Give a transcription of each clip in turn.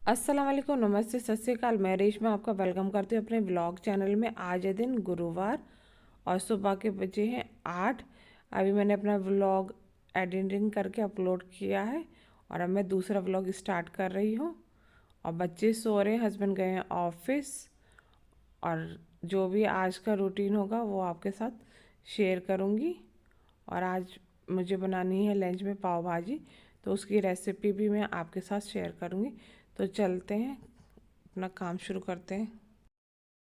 अस्सलाम वालेकुम, नमस्ते, सत श्री अकाल। मैं रेशमा आपका वेलकम करती हूँ अपने ब्लॉग चैनल में। आज है दिन गुरुवार और सुबह के बजे हैं 8। अभी मैंने अपना व्लॉग एडिटिंग करके अपलोड किया है और अब मैं दूसरा व्लॉग स्टार्ट कर रही हूँ। और बच्चे सो रहे हैं, हस्बैंड गए हैं ऑफिस। और जो भी आज का रूटीन होगा वो आपके साथ शेयर करूँगी। और आज मुझे बनानी है लंच में पाव भाजी, तो उसकी रेसिपी भी मैं आपके साथ शेयर करूँगी। तो चलते हैं, अपना काम शुरू करते हैं।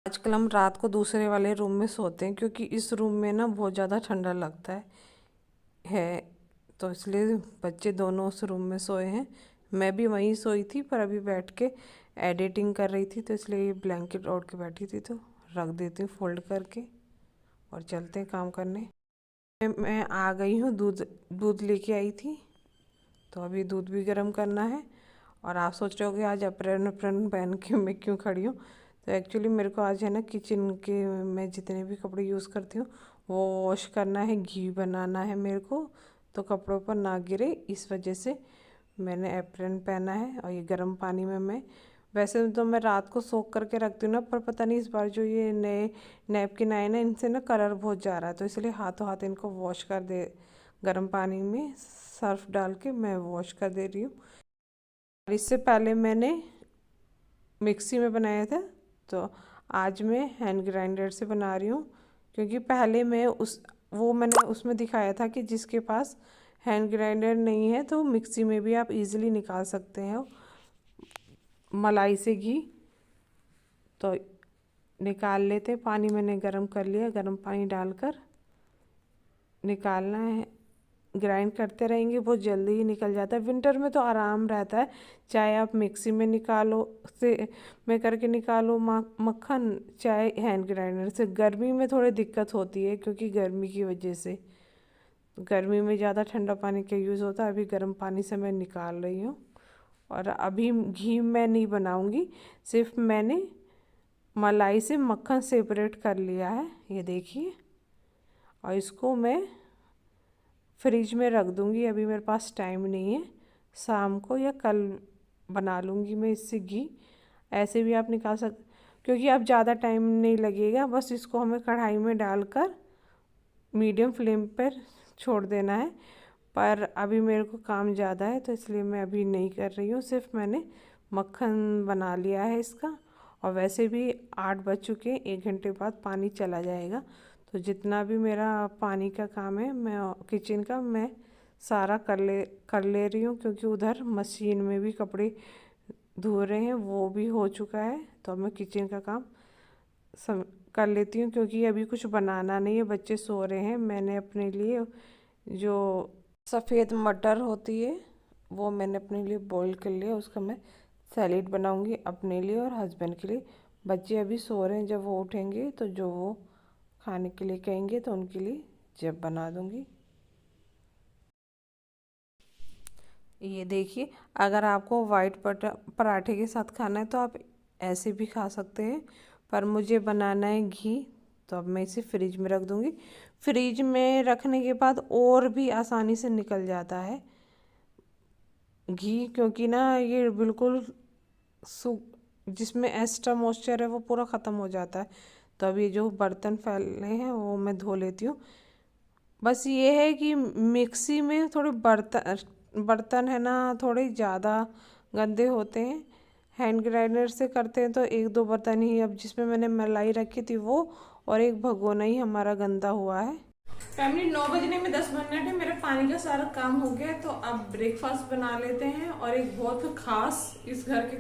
आजकल हम रात को दूसरे वाले रूम में सोते हैं क्योंकि इस रूम में ना बहुत ज़्यादा ठंडा लगता है तो इसलिए बच्चे दोनों उस रूम में सोए हैं। मैं भी वहीं सोई थी, पर अभी बैठ के एडिटिंग कर रही थी तो इसलिए ये ब्लैंकेट ओढ़ के बैठी थी, तो रख देती हूँ फोल्ड करके और चलते हैं काम करने। मैं आ गई हूँ, दूध दूध लेके आई थी, तो अभी दूध भी गर्म करना है। और आप सोच रहे हो कि आज अप्रैन अप्रैन पहन के मैं क्यों खड़ी हूँ, तो एक्चुअली मेरे को आज है ना किचन के मैं जितने भी कपड़े यूज़ करती हूँ वो वॉश करना है, घी बनाना है मेरे को, तो कपड़ों पर ना गिरे, इस वजह से मैंने एप्रन पहना है। और ये गर्म पानी में मैं, वैसे तो मैं रात को सोख करके रखती हूँ ना, पर पता नहीं इस बार जो ये नए नैपकिन आए ना, इनसे ना कलर बहुत जा रहा है, तो इसलिए हाथों हाथ इनको वॉश कर दे, गर्म पानी में सर्फ डाल के मैं वॉश कर दे रही हूँ। इससे पहले मैंने मिक्सी में बनाया था, तो आज मैं हैंड ग्राइंडर से बना रही हूँ। क्योंकि पहले मैं मैंने उसमें दिखाया था कि जिसके पास हैंड ग्राइंडर नहीं है तो मिक्सी में भी आप इजीली निकाल सकते हैं मलाई से घी। तो निकाल लेते, पानी मैंने गर्म कर लिया, गर्म पानी डालकर निकालना है। ग्राइंड करते रहेंगे, बहुत जल्दी ही निकल जाता है। विंटर में तो आराम रहता है, चाहे आप मिक्सी में निकालो से में करके निकालो मक्खन, चाहे हैंड ग्राइंडर से। गर्मी में थोड़ी दिक्कत होती है क्योंकि गर्मी की वजह से गर्मी में ज़्यादा ठंडा पानी का यूज़ होता है। अभी गर्म पानी से मैं निकाल रही हूँ। और अभी घी मैं नहीं बनाऊँगी, सिर्फ मैंने मलाई से मक्खन सेपरेट कर लिया है, ये देखिए। और इसको मैं फ्रिज में रख दूँगी, अभी मेरे पास टाइम नहीं है, शाम को या कल बना लूँगी मैं इससे घी। ऐसे भी आप निकाल सकते, क्योंकि अब ज़्यादा टाइम नहीं लगेगा, बस इसको हमें कढ़ाई में डालकर मीडियम फ्लेम पर छोड़ देना है। पर अभी मेरे को काम ज़्यादा है तो इसलिए मैं अभी नहीं कर रही हूँ, सिर्फ मैंने मक्खन बना लिया है इसका। और वैसे भी 8 बज चुके हैं, 1 घंटे बाद पानी चला जाएगा, तो जितना भी मेरा पानी का काम है मैं किचन का मैं सारा कर ले रही हूँ। क्योंकि उधर मशीन में भी कपड़े धो रहे हैं, वो भी हो चुका है, तो अब मैं किचन का काम सब कर लेती हूँ। क्योंकि अभी कुछ बनाना नहीं है, बच्चे सो रहे हैं। मैंने अपने लिए जो सफ़ेद मटर होती है वो मैंने अपने लिए बॉईल कर लिया, उसका मैं सैलेड बनाऊंगी अपने लिए और हस्बैंड के लिए। बच्चे अभी सो रहे हैं, जब वो उठेंगे तो जो वो खाने के लिए कहेंगे तो उनके लिए जब बना दूंगी। ये देखिए, अगर आपको वाइट पराठे के साथ खाना है तो आप ऐसे भी खा सकते हैं, पर मुझे बनाना है घी, तो अब मैं इसे फ्रिज में रख दूंगी। फ्रिज में रखने के बाद और भी आसानी से निकल जाता है घी, क्योंकि ना ये बिल्कुल सू जिसमें एक्स्ट्रा मॉइस्चर है वो पूरा ख़त्म हो जाता है। तो अब ये जो बर्तन फैले हैं वो मैं धो लेती हूँ। बस ये है कि मिक्सी में थोड़े बर्तन बर्तन है ना, थोड़े ज़्यादा गंदे होते हैं। हैंड ग्राइंडर से करते हैं तो 1-2 बर्तन ही, अब जिसमें मैंने मलाई रखी थी वो और एक भगोना ही हमारा गंदा हुआ है। फैमिली 9 बजने में 10 मिनट है, मेरा पानी का सारा काम हो गया, तो अब ब्रेकफास्ट बना लेते हैं। और एक बहुत खास इस घर के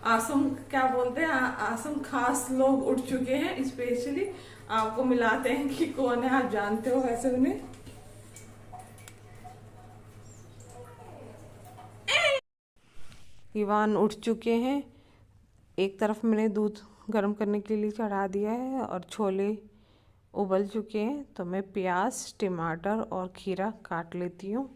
आसम क्या बोलते हैं, आसम खास लोग उठ चुके हैं, स्पेशली आपको मिलाते हैं कि कौन है, आप जानते हो वैसे उन्हें। ईवान उठ चुके हैं। एक तरफ मैंने दूध गर्म करने के लिए चढ़ा दिया है और छोले उबल चुके हैं, तो मैं प्याज, टमाटर और खीरा काट लेती हूँ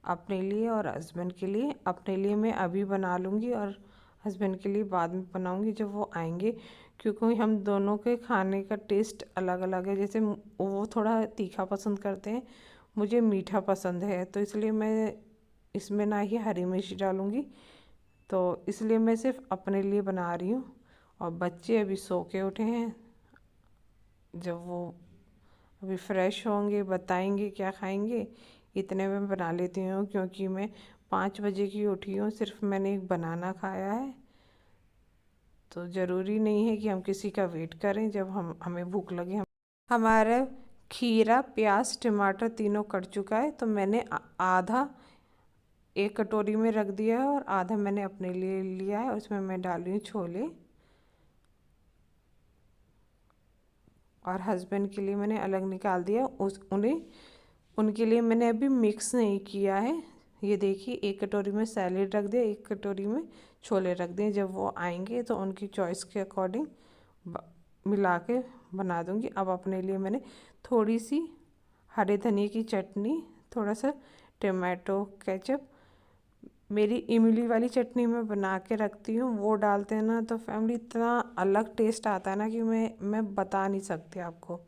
अपने लिए और हस्बैंड के लिए। अपने लिए मैं अभी बना लूँगी और हस्बैंड के लिए बाद में बनाऊँगी जब वो आएंगे, क्योंकि हम दोनों के खाने का टेस्ट अलग अलग है। जैसे वो थोड़ा तीखा पसंद करते हैं, मुझे मीठा पसंद है, तो इसलिए मैं इसमें ना ही हरी मिर्च डालूँगी तो इसलिए मैं सिर्फ अपने लिए बना रही हूँ। और बच्चे अभी सो के उठे हैं, जब वो अभी फ्रेश होंगे बताएंगे क्या खाएंगे, इतने में बना लेती हूँ। क्योंकि मैं 5 बजे की उठी हूँ, सिर्फ मैंने एक बनाना खाया है, तो ज़रूरी नहीं है कि हम किसी का वेट करें जब हमें भूख लगे। हमारा खीरा प्याज टमाटर तीनों कट चुका है, तो मैंने आधा एक कटोरी में रख दिया है और आधा मैंने अपने लिए लिया है। उसमें मैं डाल रही हूँ छोले, और हस्बैंड के लिए मैंने अलग निकाल दिया। उनके लिए मैंने अभी मिक्स नहीं किया है। ये देखिए, एक कटोरी में सैलेड रख दिया, एक कटोरी में छोले रख दिए। जब वो आएंगे तो उनकी चॉइस के अकॉर्डिंग मिला के बना दूंगी। अब अपने लिए मैंने थोड़ी सी हरे धनिए की चटनी, थोड़ा सा टमाटो केचप, मेरी इमली वाली चटनी मैं बना के रखती हूँ, वो डालते हैं ना तो फैमिली इतना अलग टेस्ट आता है ना कि मैं बता नहीं सकती आपको।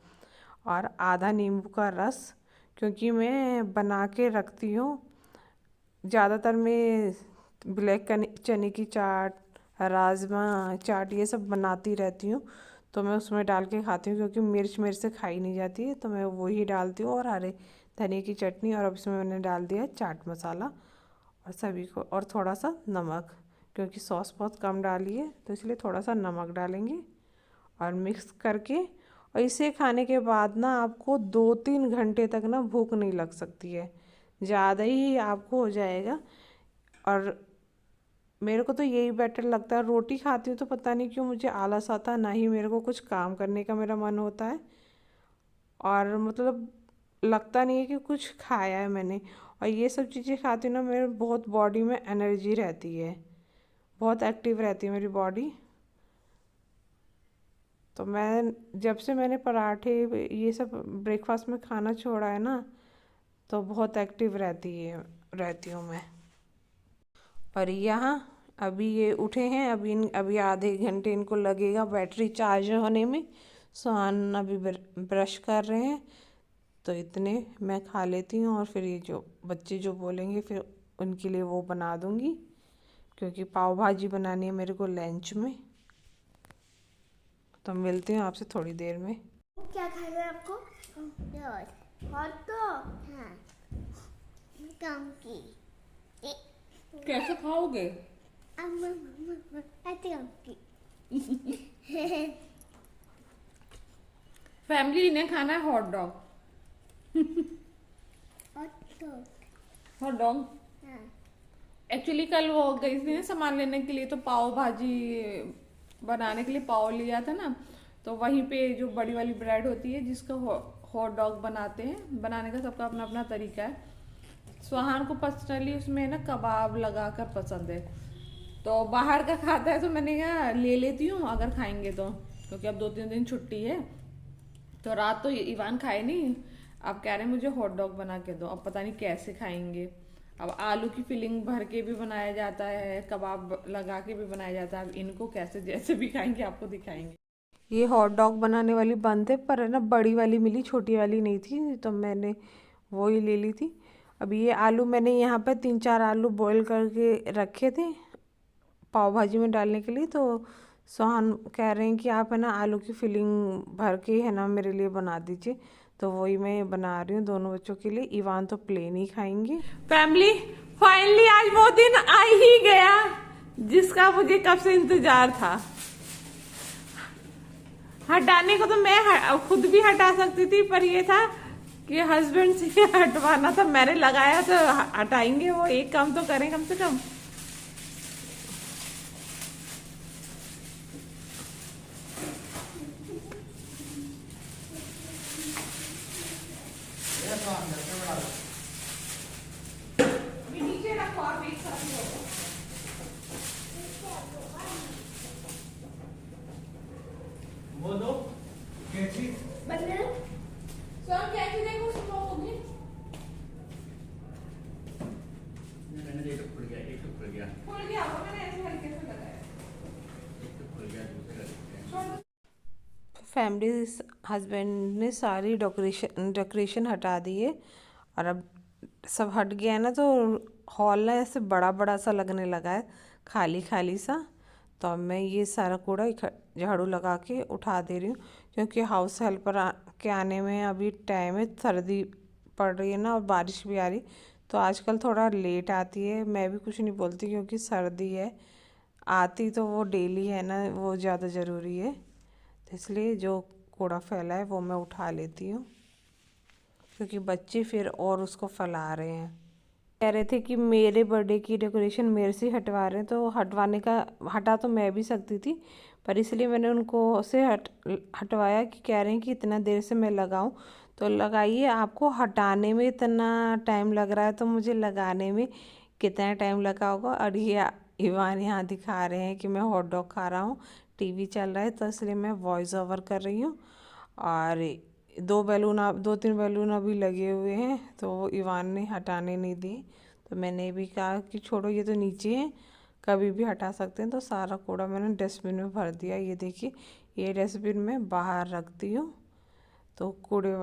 और आधा नींबू का रस, क्योंकि मैं बना के रखती हूँ ज़्यादातर। मैं ब्लैक चने की चाट, राजमा चाट ये सब बनाती रहती हूँ, तो मैं उसमें डाल के खाती हूँ। क्योंकि मिर्च मेरे से खाई नहीं जाती है, तो मैं वही डालती हूँ। और हरे धनिए की चटनी, और अब इसमें मैंने डाल दिया चाट मसाला और सभी को, और थोड़ा सा नमक, क्योंकि सॉस बहुत कम डाली है तो इसलिए थोड़ा सा नमक डालेंगे। और मिक्स करके, और इसे खाने के बाद ना आपको 2-3 घंटे तक ना भूख नहीं लग सकती है, ज़्यादा ही आपको हो जाएगा। और मेरे को तो यही बेटर लगता है। रोटी खाती हूँ तो पता नहीं क्यों मुझे आलस आता है, ना ही मेरे को कुछ काम करने का मेरा मन होता है, और मतलब लगता नहीं है कि कुछ खाया है मैंने। और ये सब चीज़ें खाती हूँ ना, मेरे बहुत बॉडी में एनर्जी रहती है, बहुत एक्टिव रहती है मेरी बॉडी। तो मैं जब से मैंने पराठे ये सब ब्रेकफास्ट में खाना छोड़ा है ना, तो बहुत एक्टिव रहती हूँ मैं। और यहाँ अभी ये उठे हैं, अभी आधे घंटे इनको लगेगा बैटरी चार्ज होने में। सुहान अभी ब्रश कर रहे हैं, तो इतने मैं खा लेती हूँ। और फिर ये जो बच्चे जो बोलेंगे फिर उनके लिए वो बना दूँगी, क्योंकि पाव भाजी बनानी है मेरे को लंच में। तो मिलती हूँ आपसे थोड़ी देर में। क्या खाना है आपको? और तो हाँ, काम की कैसे खाओगे? फैमिली ने खाना है hot dog. Hot dog actually कल वो गई थी ना सामान लेने के लिए, तो पाव भाजी बनाने के लिए पाव लिया था ना, तो वहीं पे जो बड़ी वाली ब्रेड होती है जिसका हॉट डॉग बनाते हैं, बनाने का सबका अपना अपना तरीका है। सुहान को पर्सनली उसमें ना कबाब लगा कर पसंद है, तो बाहर का खाता है, तो मैंने कहा ले लेती हूँ अगर खाएंगे तो, क्योंकि अब 2-3 दिन छुट्टी है। तो रात तो इवान खाए नहीं, अब कह रहे हैं मुझे हॉट डॉग बना के दो। अब पता नहीं कैसे खाएंगे। अब आलू की फिलिंग भर के भी बनाया जाता है, कबाब लगा के भी बनाया जाता है। अब इनको कैसे जैसे भी खाएंगे आपको दिखाएंगे। ये हॉट डॉग बनाने वाली बंद है, पर है ना बड़ी वाली मिली, छोटी वाली नहीं थी, तो मैंने वो ही ले ली थी। अभी ये आलू मैंने यहाँ पे 3-4 आलू बॉईल करके रखे थे पाव भाजी में डालने के लिए। तो सोहान कह रहे हैं कि आप है ना आलू की फिलिंग भर के है ना मेरे लिए बना दीजिए, तो वही मैं बना रही हूँ दोनों बच्चों के लिए। इवान तो प्लेन ही खाएंगे। फैमिली फाइनली आज वो दिन आ ही गया जिसका मुझे कब से इंतजार था। हटाने को तो मैं खुद भी हटा सकती थी, पर ये था कि हस्बैंड से हटवाना था। मैंने लगाया तो हटाएंगे, वो एक काम तो करें कम से कम। वो दो कैची बंदर सर कैसे देखो सुबह होगी। मैंने एक तो खुल गया, एक तो खुल गया, खुल गया वो मैंने ऐसे हल्के से लगाया। एक तो खुल गया, दूसरा फैमिली हस्बैंड ने सारी डेकोरेशन हटा दी है, और अब सब हट गया है ना, तो हॉल ना ऐसे बड़ा बड़ा सा लगने लगा है। खाली खाली सा। तो अब मैं ये सारा कूड़ा झाड़ू लगा के उठा दे रही हूँ, क्योंकि हाउस हेल्पर के आने में अभी टाइम है, सर्दी पड़ रही है ना और बारिश भी आ रही, तो आजकल थोड़ा लेट आती है। मैं भी कुछ नहीं बोलती क्योंकि सर्दी है, आती तो वो डेली है ना, वो ज़्यादा ज़रूरी है। तो इसलिए जो कूड़ा फैला है वो मैं उठा लेती हूँ, क्योंकि बच्चे फिर और उसको फैला रहे हैं। कह रहे थे कि मेरे बर्थडे की डेकोरेशन मेरे से हटवा रहे हैं, तो हटा तो मैं भी सकती थी, पर इसलिए मैंने उनको से हटवाया कि कह रहे हैं कि इतना देर से मैं लगाऊं। तो लगाइए, आपको हटाने में इतना टाइम लग रहा है तो मुझे लगाने में कितना टाइम लगा होगा। और ये इवान यहाँ दिखा रहे हैं कि मैं हॉट डॉग खा रहा हूँ, टीवी चल रहा है, तो इसलिए मैं वॉइस ओवर कर रही हूँ। और 2-3 बैलून अभी लगे हुए हैं, तो इवान ने हटाने नहीं दिए, तो मैंने भी कहा कि छोड़ो, ये तो नीचे है, कभी भी हटा सकते हैं। तो सारा कूड़ा मैंने डस्टबिन में भर दिया। ये देखिए, ये डस्टबिन मैं बाहर रखती हूँ, तो कूड़े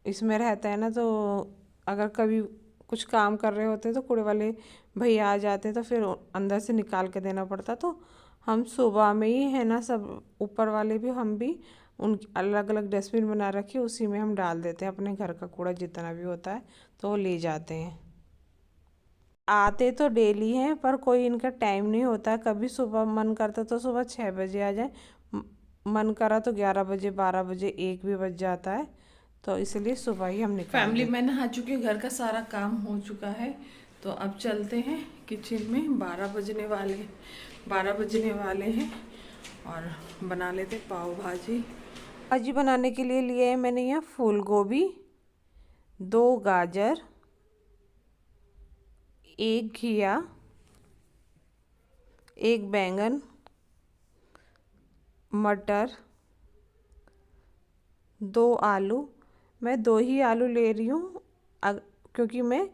इसमें रहता है ना, तो अगर कभी कुछ काम कर रहे होते तो कूड़े वाले भैया आ जाते तो फिर अंदर से निकाल के देना पड़ता। तो हम सुबह में ही है ना, सब ऊपर वाले भी हम भी उन अलग अलग डस्टबिन बना रखी, उसी में हम डाल देते हैं अपने घर का कूड़ा जितना भी होता है, तो वो ले जाते हैं। आते तो डेली हैं, पर कोई इनका टाइम नहीं होता। कभी सुबह मन करता तो सुबह 6 बजे आ जाए, मन करा तो 11 बजे, 12 बजे, 1 भी बज जाता है, तो इसलिए सुबह ही हम निकल। फैमिली में नहा चुके, घर का सारा काम हो चुका है, तो अब चलते हैं किचन में। 12 बजने वाले हैं और बना लेते पाव भाजी। भाजी बनाने के लिए लिए है मैंने यहाँ फूल गोभी, 2 गाजर, 1 घिया, 1 बैंगन, मटर, 2 आलू। मैं 2 ही आलू ले रही हूँ, क्योंकि मैं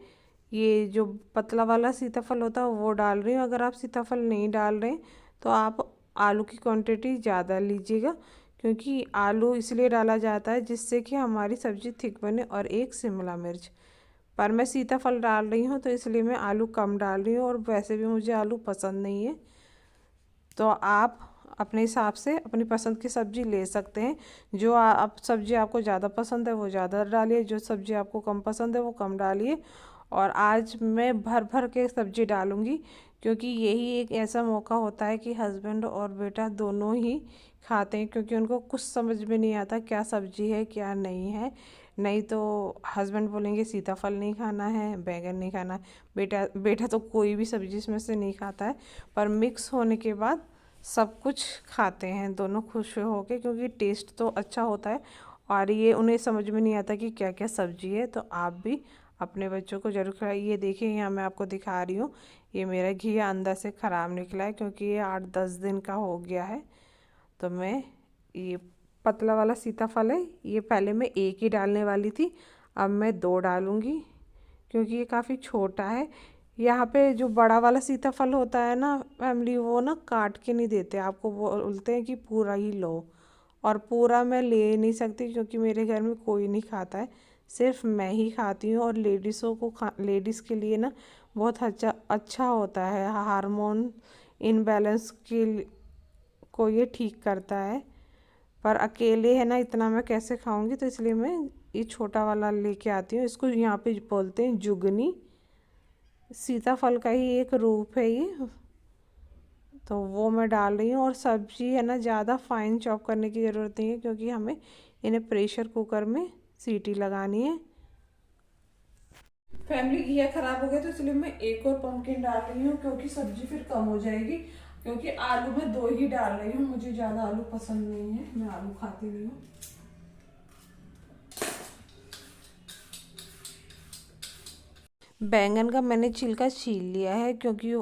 ये जो पतला वाला सीताफल होता है वो डाल रही हूँ। अगर आप सीताफल नहीं डाल रहे तो आप आलू की क्वांटिटी ज़्यादा लीजिएगा, क्योंकि आलू इसलिए डाला जाता है जिससे कि हमारी सब्ज़ी थिक बने। और 1 शिमला मिर्च, पर मैं सीताफल डाल रही हूँ तो इसलिए मैं आलू कम डाल रही हूँ, और वैसे भी मुझे आलू पसंद नहीं है। तो आप अपने हिसाब से अपनी पसंद की सब्ज़ी ले सकते हैं। जो आप सब्ज़ी आपको ज़्यादा पसंद है वो ज़्यादा डालिए, जो सब्ज़ी आपको कम पसंद है वो कम डालिए। और आज मैं भर भर के सब्ज़ी डालूँगी, क्योंकि यही एक ऐसा मौका होता है कि हस्बैंड और बेटा दोनों ही खाते हैं, क्योंकि उनको कुछ समझ में नहीं आता क्या सब्ज़ी है क्या नहीं है। नहीं तो हस्बैंड बोलेंगे सीताफल नहीं खाना है, बैंगन नहीं खाना है, बेटा तो कोई भी सब्ज़ी इसमें से नहीं खाता है। पर मिक्स होने के बाद सब कुछ खाते हैं दोनों खुश होके, क्योंकि टेस्ट तो अच्छा होता है। और ये उन्हें समझ में नहीं आता कि क्या क्या सब्ज़ी है। तो आप भी अपने बच्चों को ज़रूर खिलाइए। ये देखिए, यहाँ मैं आपको दिखा रही हूँ, ये मेरा घी अंदर से ख़राब निकला है, क्योंकि ये 8-10 दिन का हो गया है। तो मैं ये पतला वाला सीताफल है, ये पहले मैं 1 ही डालने वाली थी, अब मैं 2 डालूँगी, क्योंकि ये काफ़ी छोटा है। यहाँ पे जो बड़ा वाला सीताफल होता है ना फैमिली, वो ना काट के नहीं देते, आपको बोलते हैं कि पूरा ही लो। और पूरा मैं ले नहीं सकती, क्योंकि मेरे घर में कोई नहीं खाता है, सिर्फ मैं ही खाती हूँ। और लेडीज़ के लिए ना बहुत अच्छा होता है, हार्मोन इनबैलेंस को ये ठीक करता है। पर अकेले है ना, इतना मैं कैसे खाऊंगी, तो इसलिए मैं ये छोटा वाला लेके आती हूँ। इसको यहाँ पे बोलते हैं जुगनी, सीताफल का ही एक रूप है ये। तो वो मैं डाल रही हूँ। और सब्ज़ी है ना, ज़्यादा फाइन चॉप करने की ज़रूरत नहीं है, क्योंकि हमें इन्हें प्रेशर कुकर में सीटी लगानी है। फैमिली घिया ख़राब हो गया, तो इसलिए मैं 1 और पम्पकिन डाल रही हूँ, क्योंकि सब्ज़ी फिर कम हो जाएगी। क्योंकि आलू मैं 2 ही डाल रही हूँ, मुझे ज़्यादा आलू पसंद नहीं है, मैं आलू खाती नहीं हूँ। बैंगन का मैंने छिलका छील लिया है, क्योंकि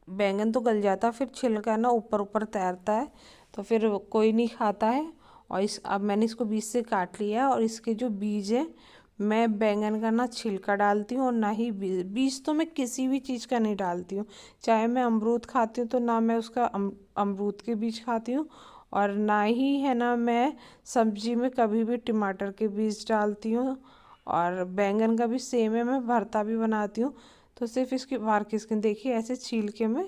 बैंगन तो गल जाता, फिर छिलका ना ऊपर ऊपर तैरता है, तो फिर कोई नहीं खाता है। और अब मैंने इसको बीच से काट लिया है, और इसके जो बीज है, मैं बैंगन का ना छिलका डालती हूँ और ना ही बीज तो मैं किसी भी चीज़ का नहीं डालती हूँ। चाहे मैं अमरूद खाती हूँ तो ना मैं उसका अमरूद के बीज खाती हूँ, और ना ही है ना मैं सब्जी में कभी भी टमाटर के बीज डालती हूँ। और बैंगन का भी सेम है, मैं भरता भी बनाती हूँ। तो सिर्फ इसकी बाहर की स्किन देखिए, ऐसे छील के मैं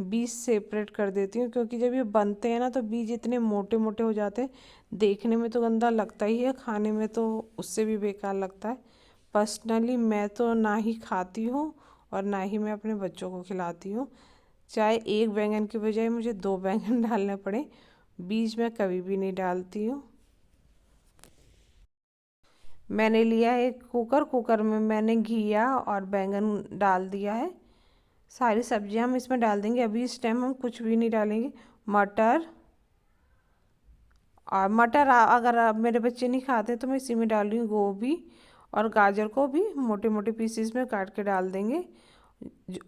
बीज सेपरेट कर देती हूँ, क्योंकि जब ये बनते हैं ना तो बीज इतने मोटे मोटे हो जाते हैं, देखने में तो गंदा लगता ही है, खाने में तो उससे भी बेकार लगता है। पर्सनली मैं तो ना ही खाती हूँ और ना ही मैं अपने बच्चों को खिलाती हूँ। चाहे एक बैंगन की बजाय मुझे 2 बैंगन डालने पड़े, बीज मैं कभी भी नहीं डालती हूँ। मैंने लिया है एक कुकर, कुकर में मैंने घिया और बैंगन डाल दिया है। सारी सब्जियां हम इसमें डाल देंगे। अभी इस टाइम हम कुछ भी नहीं डालेंगे। मटर, और मटर अगर मेरे बच्चे नहीं खाते तो मैं इसी में डाल रही हूँ। गोभी और गाजर को भी मोटे मोटे पीसेस में काट के डाल देंगे।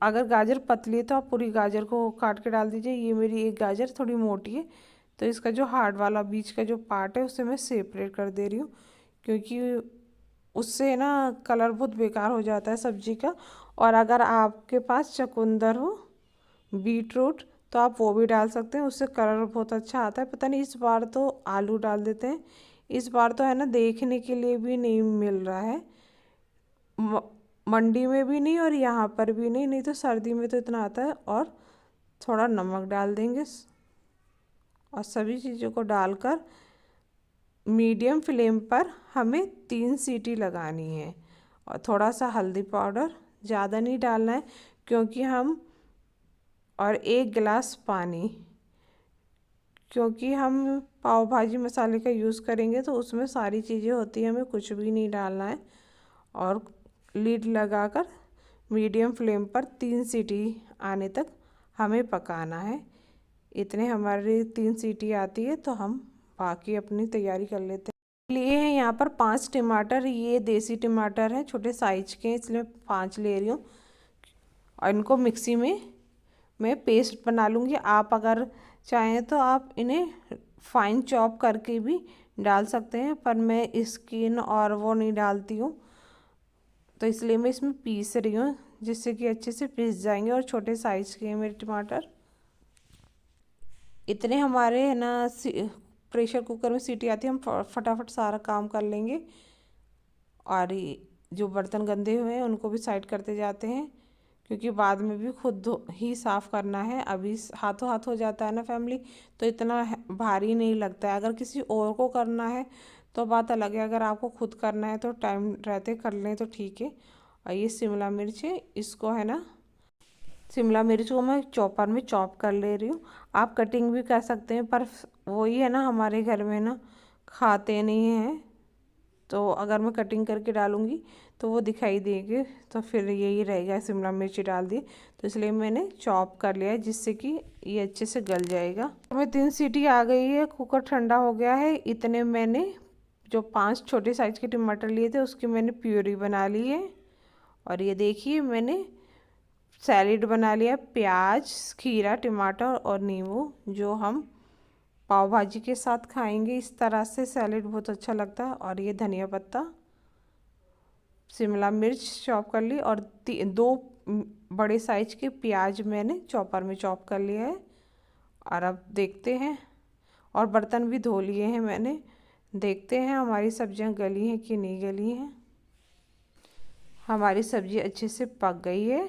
अगर गाजर पतली है तो आप पूरी गाजर को काट के डाल दीजिए। ये मेरी एक गाजर थोड़ी मोटी है, तो इसका जो हार्ड वाला बीच का जो पार्ट है उसे मैं सेपरेट कर दे रही हूँ, क्योंकि उससे ना कलर बहुत बेकार हो जाता है सब्जी का। और अगर आपके पास चुकंदर हो, बीट रूट, तो आप वो भी डाल सकते हैं, उससे कलर बहुत अच्छा आता है। पता नहीं इस बार तो आलू डाल देते हैं, इस बार तो है ना देखने के लिए भी नहीं मिल रहा है, मंडी में भी नहीं और यहाँ पर भी नहीं, नहीं तो सर्दी में तो इतना आता है। और थोड़ा नमक डाल देंगे और सभी चीज़ों को डालकर मीडियम फ्लेम पर हमें 3 सीटी लगानी है। और थोड़ा सा हल्दी पाउडर, ज़्यादा नहीं डालना है क्योंकि हम, और 1 गिलास पानी, क्योंकि हम पाव भाजी मसाले का यूज़ करेंगे तो उसमें सारी चीज़ें होती हैं, हमें कुछ भी नहीं डालना है। और लीड लगाकर मीडियम फ्लेम पर 3 सीटी आने तक हमें पकाना है। इतने हमारी 3 सीटी आती है तो हम बाकी अपनी तैयारी कर लेते हैं। लिए हैं यहाँ पर 5 टमाटर, ये देसी टमाटर हैं, छोटे साइज के, इसलिए 5 ले रही हूँ। और इनको मिक्सी में मैं पेस्ट बना लूँगी। आप अगर चाहें तो आप इन्हें फाइन चॉप करके भी डाल सकते हैं, पर मैं स्किन और वो नहीं डालती हूँ, तो इसलिए मैं इसमें पीस रही हूँ, जिससे कि अच्छे से पीस जाएंगे। और छोटे साइज़ के हैं मेरे टमाटर। इतने हमारे है ना प्रेशर कुकर में सीटी आती है, हम फटाफट सारा काम कर लेंगे। और जो बर्तन गंदे हुए हैं उनको भी साइड करते जाते हैं, क्योंकि बाद में भी खुद ही साफ़ करना है। अभी हाथों हाथ हो जाता है ना फैमिली, तो इतना भारी नहीं लगता है। अगर किसी और को करना है तो बात अलग है, अगर आपको खुद करना है तो टाइम रहते कर लें तो ठीक है। और ये शिमला मिर्च है, इसको है ना, शिमला मिर्च को मैं चॉपर में चॉप कर ले रही हूँ। आप कटिंग भी कर सकते हैं, पर वही है ना, हमारे घर में ना खाते नहीं हैं, तो अगर मैं कटिंग करके डालूँगी तो वो दिखाई देगी, तो फिर यही रहेगा, शिमला मिर्च डाल दी, तो इसलिए मैंने चॉप कर लिया है, जिससे कि ये अच्छे से गल जाएगा। हमें 3 सीटी आ गई है, कुकर ठंडा हो गया है। इतने मैंने जो 5 छोटे साइज़ के टमाटर लिए थे उसकी मैंने प्यूरी बना ली है। और ये देखिए मैंने सैलेड बना लिया, प्याज, खीरा, टमाटर और नींबू, जो हम पाव भाजी के साथ खाएंगे। इस तरह से सैलेड बहुत अच्छा लगता है। और ये धनिया पत्ता, शिमला मिर्च चॉप कर ली, और 2 बड़े साइज के प्याज मैंने चॉपर में चॉप कर लिया है। और अब देखते हैं, और बर्तन भी धो लिए हैं मैंने, देखते हैं हमारी सब्जियां गली हैं कि नहीं गली हैं। हमारी सब्जी अच्छे से पक गई है,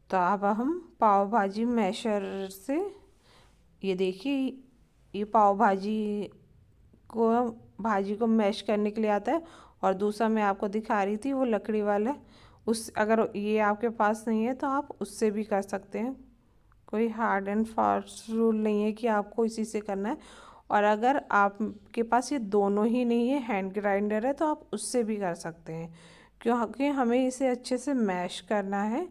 तो अब हम पाव भाजी मैशर से, ये देखिए, ये पाव भाजी को मैश करने के लिए आता है। और दूसरा मैं आपको दिखा रही थी वो लकड़ी वाला, उस अगर ये आपके पास नहीं है तो आप उससे भी कर सकते हैं। कोई हार्ड एंड फास्ट रूल नहीं है कि आपको इसी से करना है। और अगर आपके पास ये दोनों ही नहीं है, हैंड ग्राइंडर है, तो आप उससे भी कर सकते हैं, क्योंकि हमें इसे अच्छे से मैश करना है।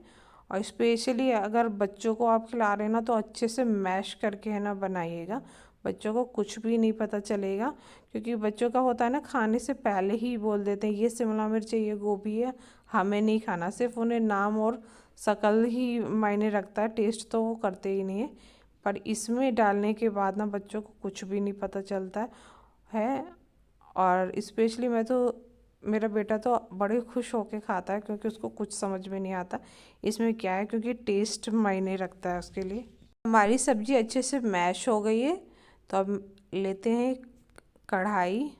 और स्पेशली अगर बच्चों को आप खिला रहे हैं ना, तो अच्छे से मैश करके है ना बनाइएगा, बच्चों को कुछ भी नहीं पता चलेगा। क्योंकि बच्चों का होता है ना, खाने से पहले ही बोल देते हैं ये शिमला मिर्च है, ये गोभी है, हमें नहीं खाना। सिर्फ उन्हें नाम और शक्ल ही मायने रखता है, टेस्ट तो वो करते ही नहीं है। पर इसमें डालने के बाद ना बच्चों को कुछ भी नहीं पता चलता है। और स्पेशली मेरा बेटा तो बड़े खुश होके खाता है, क्योंकि उसको कुछ समझ में नहीं आता इसमें क्या है, क्योंकि टेस्ट मायने रखता है उसके लिए। हमारी सब्ज़ी अच्छे से मैश हो गई है, तो अब लेते हैं कढ़ाई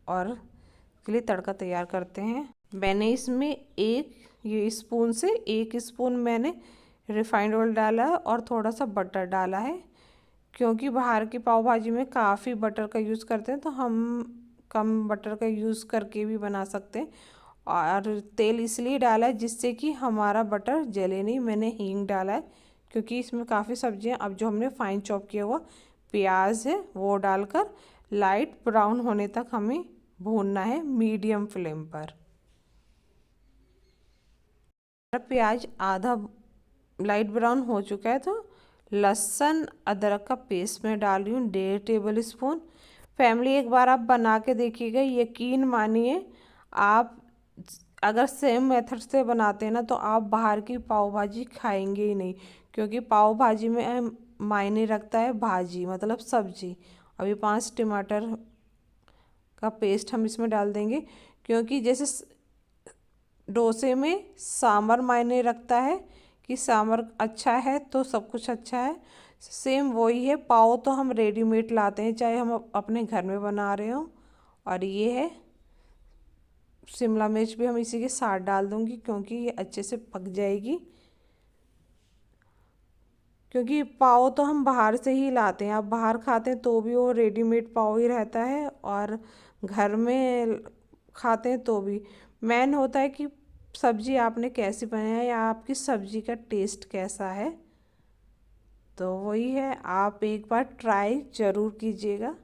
और इसके लिए तड़का तैयार करते हैं। मैंने इसमें ये स्पून से 1 स्पून मैंने रिफाइंड ऑयल डाला है और थोड़ा सा बटर डाला है, क्योंकि बाहर की पाव भाजी में काफ़ी बटर का यूज़ करते हैं, तो हम कम बटर का यूज़ करके भी बना सकते हैं। और तेल इसलिए डाला है जिससे कि हमारा बटर जले नहीं। मैंने हींग डाला है क्योंकि इसमें काफ़ी सब्जियां, अब जो हमने फाइन चॉप किया हुआ प्याज है वो डालकर लाइट ब्राउन होने तक हमें भूनना है मीडियम फ्लेम पर। प्याज आधा लाइट ब्राउन हो चुका है, तो लहसुन अदरक का पेस्ट मैं डाल रही हूँ 1.5 टेबल स्पून। फैमिली एक बार आप बना के देखिएगा, यकीन मानिए आप अगर सेम मेथड से बनाते हैं ना तो आप बाहर की पाव भाजी खाएंगे ही नहीं, क्योंकि पाव भाजी में मायने रखता है भाजी मतलब सब्जी। अभी 5 टमाटर का पेस्ट हम इसमें डाल देंगे, क्योंकि जैसे डोसे में सांभर मायने रखता है कि सांभर अच्छा है तो सब कुछ अच्छा है, सेम वही है। पाव तो हम रेडीमेड लाते हैं चाहे हम अपने घर में बना रहे हो। और ये है शिमला मिर्च भी हम इसी के साथ डाल दूंगी, क्योंकि ये अच्छे से पक जाएगी, क्योंकि पाव तो हम बाहर से ही लाते हैं। आप बाहर खाते हैं तो भी वो रेडीमेड पाव ही रहता है, और घर में खाते हैं तो भी मेन होता है कि सब्जी आपने कैसी बनाई है या आपकी सब्जी का टेस्ट कैसा है। तो वही है, आप एक बार ट्राई ज़रूर कीजिएगा।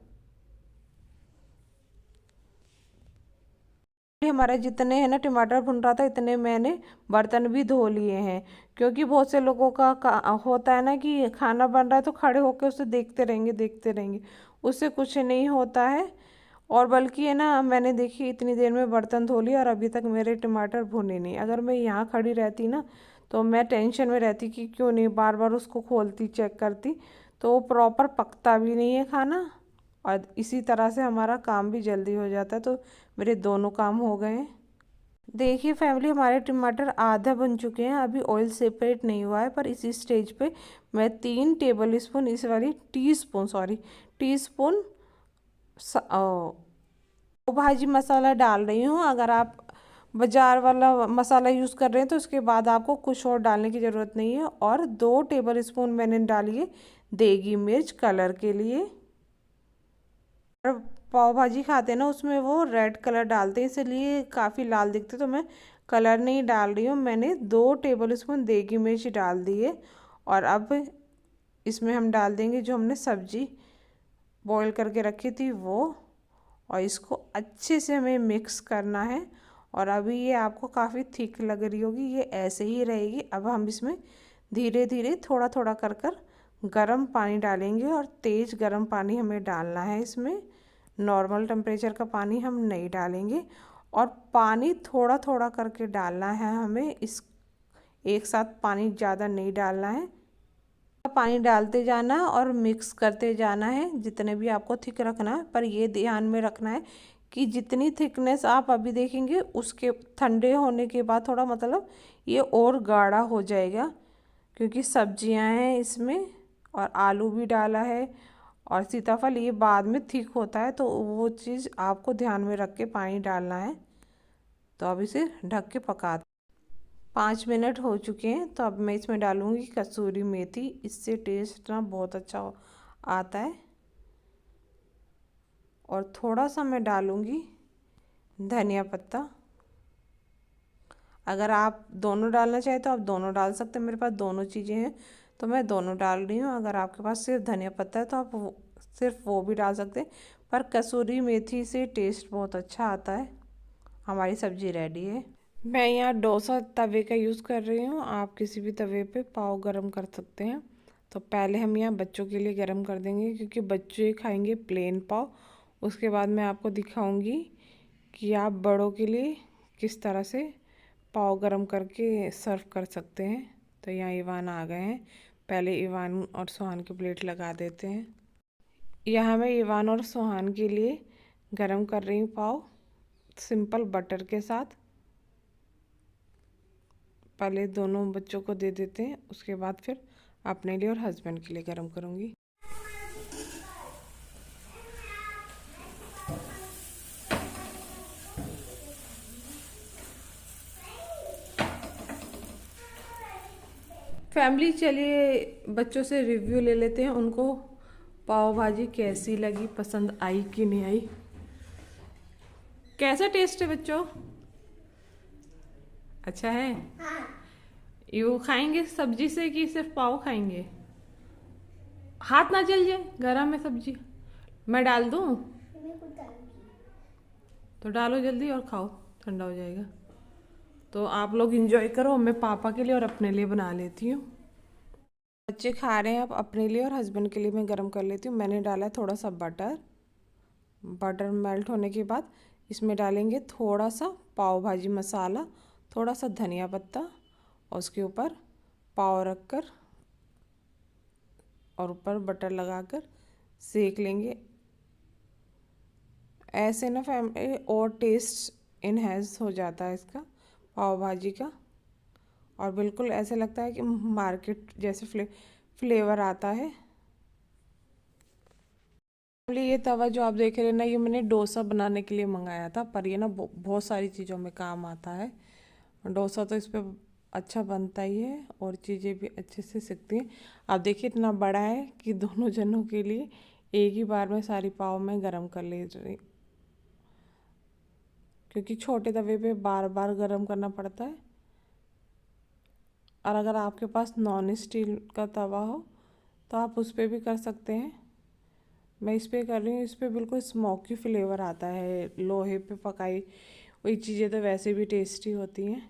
हमारे जितने हैं ना टमाटर भुन रहा था इतने मैंने बर्तन भी धो लिए हैं, क्योंकि बहुत से लोगों का होता है ना कि खाना बन रहा है तो खड़े होकर उसे देखते रहेंगे, उससे कुछ नहीं होता है। और बल्कि है ना, मैंने देखी इतनी देर में बर्तन धो लिया और अभी तक मेरे टमाटर भुने नहीं। अगर मैं यहाँ खड़ी रहती ना तो मैं टेंशन में रहती कि क्यों नहीं बार बार उसको खोलती चेक करती, तो वो प्रॉपर पकता भी नहीं है खाना, और इसी तरह से हमारा काम भी जल्दी हो जाता है। तो मेरे दोनों काम हो गए हैं। देखिए फैमिली, हमारे टमाटर आधा बन चुके हैं, अभी ऑयल सेपरेट नहीं हुआ है, पर इसी स्टेज पे मैं 3 टेबल स्पून इस वाली टी स्पून भाजी मसाला डाल रही हूँ। अगर आप बाज़ार वाला मसाला यूज़ कर रहे हैं तो उसके बाद आपको कुछ और डालने की ज़रूरत नहीं है। और 2 टेबल स्पून मैंने डाली है देगी मिर्च कलर के लिए। और पाव भाजी खाते हैं ना उसमें वो रेड कलर डालते हैं, इसलिए काफ़ी लाल दिखते, तो मैं कलर नहीं डाल रही हूँ। मैंने 2 टेबल स्पून देगी मिर्च डाल दी है। और अब इसमें हम डाल देंगे जो हमने सब्जी बॉईल करके रखी थी वो, और इसको अच्छे से हमें मिक्स करना है। और अभी ये आपको काफ़ी थिक लग रही होगी, ये ऐसे ही रहेगी। अब हम इसमें धीरे धीरे थोड़ा थोड़ा कर गर्म पानी डालेंगे, और तेज़ गर्म पानी हमें डालना है इसमें, नॉर्मल टेम्परेचर का पानी हम नहीं डालेंगे। और पानी थोड़ा थोड़ा करके डालना है हमें, इस एक साथ पानी ज़्यादा नहीं डालना है। पानी डालते जाना और मिक्स करते जाना है जितने भी आपको थिक रखना है, पर ये ध्यान में रखना है कि जितनी थिकनेस आप अभी देखेंगे उसके ठंडे होने के बाद थोड़ा मतलब ये और गाढ़ा हो जाएगा, क्योंकि सब्जियां हैं इसमें और आलू भी डाला है और सीताफल, ये बाद में थिक होता है, तो वो चीज़ आपको ध्यान में रख के पानी डालना है। तो अब इसे ढक के पका 5 मिनट हो चुके हैं, तो अब मैं इसमें डालूँगी कसूरी मेथी, इससे टेस्ट ना बहुत अच्छा आता है। और थोड़ा सा मैं डालूँगी धनिया पत्ता। अगर आप दोनों डालना चाहें तो आप दोनों डाल सकते हैं, मेरे पास दोनों चीज़ें हैं तो मैं दोनों डाल रही हूँ। अगर आपके पास सिर्फ धनिया पत्ता है तो आप सिर्फ वो भी डाल सकते हैं, पर कसूरी मेथी से टेस्ट बहुत अच्छा आता है। हमारी सब्ज़ी रेडी है। मैं यहाँ डोसा तवे का यूज़ कर रही हूँ, आप किसी भी तवे पे पाव गरम कर सकते हैं। तो पहले हम यहाँ बच्चों के लिए गरम कर देंगे, क्योंकि बच्चे खाएंगे प्लेन पाव। उसके बाद मैं आपको दिखाऊंगी कि आप बड़ों के लिए किस तरह से पाव गरम करके सर्व कर सकते हैं। तो यहाँ इवान आ गए हैं, पहले इवान और सुहान की प्लेट लगा देते हैं। यहाँ मैं इवान और सुहान के लिए गरम कर रही हूँ पाव सिंपल बटर के साथ। पहले दोनों बच्चों को दे देते हैं, उसके बाद फिर अपने लिए और हस्बैंड के लिए गरम करूँगी। फैमिली चलिए बच्चों से रिव्यू ले लेते हैं, उनको पाव भाजी कैसी लगी, पसंद आई कि नहीं आई। कैसा टेस्ट है बच्चों? अच्छा है। हाँ। यू खाएंगे सब्जी से कि सिर्फ पाव खाएंगे? हाथ ना जल जाए, गरम है सब्जी। मैं डाल दूं? मैं कुछ डालूंगी। तो डालो जल्दी और खाओ, ठंडा हो जाएगा। तो आप लोग इंजॉय करो, मैं पापा के लिए और अपने लिए बना लेती हूँ। बच्चे खा रहे हैं, अब अपने लिए और हस्बैंड के लिए मैं गरम कर लेती हूँ। मैंने डाला है थोड़ा सा बटर। बटर मेल्ट होने के बाद इसमें डालेंगे थोड़ा सा पाव भाजी मसाला, थोड़ा सा धनिया पत्ता, और उसके ऊपर पाव रखकर और ऊपर बटर लगाकर सेक लेंगे। ऐसे ना फैमिली और टेस्ट इनहेंस हो जाता है इसका पाव भाजी का, और बिल्कुल ऐसे लगता है कि मार्केट जैसे फ्लेवर आता है। ये तवा जो आप देख रहे हैं ना, ये मैंने डोसा बनाने के लिए मंगाया था, पर ये ना बहुत सारी चीज़ों में काम आता है। डोसा तो इस पर अच्छा बनता ही है और चीज़ें भी अच्छे से सिकती हैं। आप देखिए इतना बड़ा है कि दोनों जनों के लिए एक ही बार में सारी पाव में गरम कर ले रही, क्योंकि छोटे तवे पे बार बार गरम करना पड़ता है। और अगर आपके पास नॉन स्टील का तवा हो तो आप उस पर भी कर सकते हैं। मैं इस पर कर रही हूँ, इस पर बिल्कुल स्मोकी फ्लेवर आता है। लोहे पे पकाई हुई चीज़ें तो वैसे भी टेस्टी होती हैं।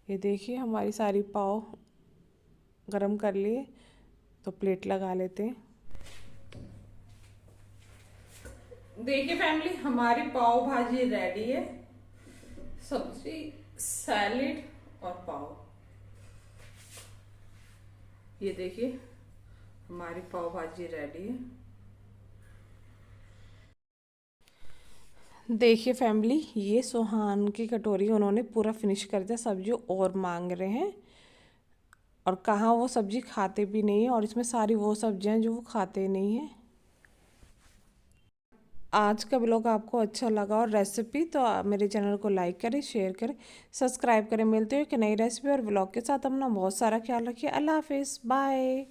ये देखिए हमारी सारी पाव गरम कर लिए, तो प्लेट लगा लेते हैं। देखिए फैमिली हमारी पाव भाजी रेडी है, सब्जी, सैलेड और पाव। ये देखिए हमारी पाव भाजी रेडी है। देखिए फैमिली, ये सुहान की कटोरी उन्होंने पूरा फिनिश कर दिया, सब्जी और मांग रहे हैं, और कहाँ वो सब्जी खाते भी नहीं है, और इसमें सारी वो सब्जियां जो वो खाते नहीं हैं। आज का ब्लॉग आपको अच्छा लगा और रेसिपी, तो आप मेरे चैनल को लाइक करें, शेयर करें, सब्सक्राइब करें। मिलते हैं कि नई रेसिपी और ब्लॉग के साथ। अपना बहुत सारा ख्याल रखिए। अल्लाह हाफिज़, बाय।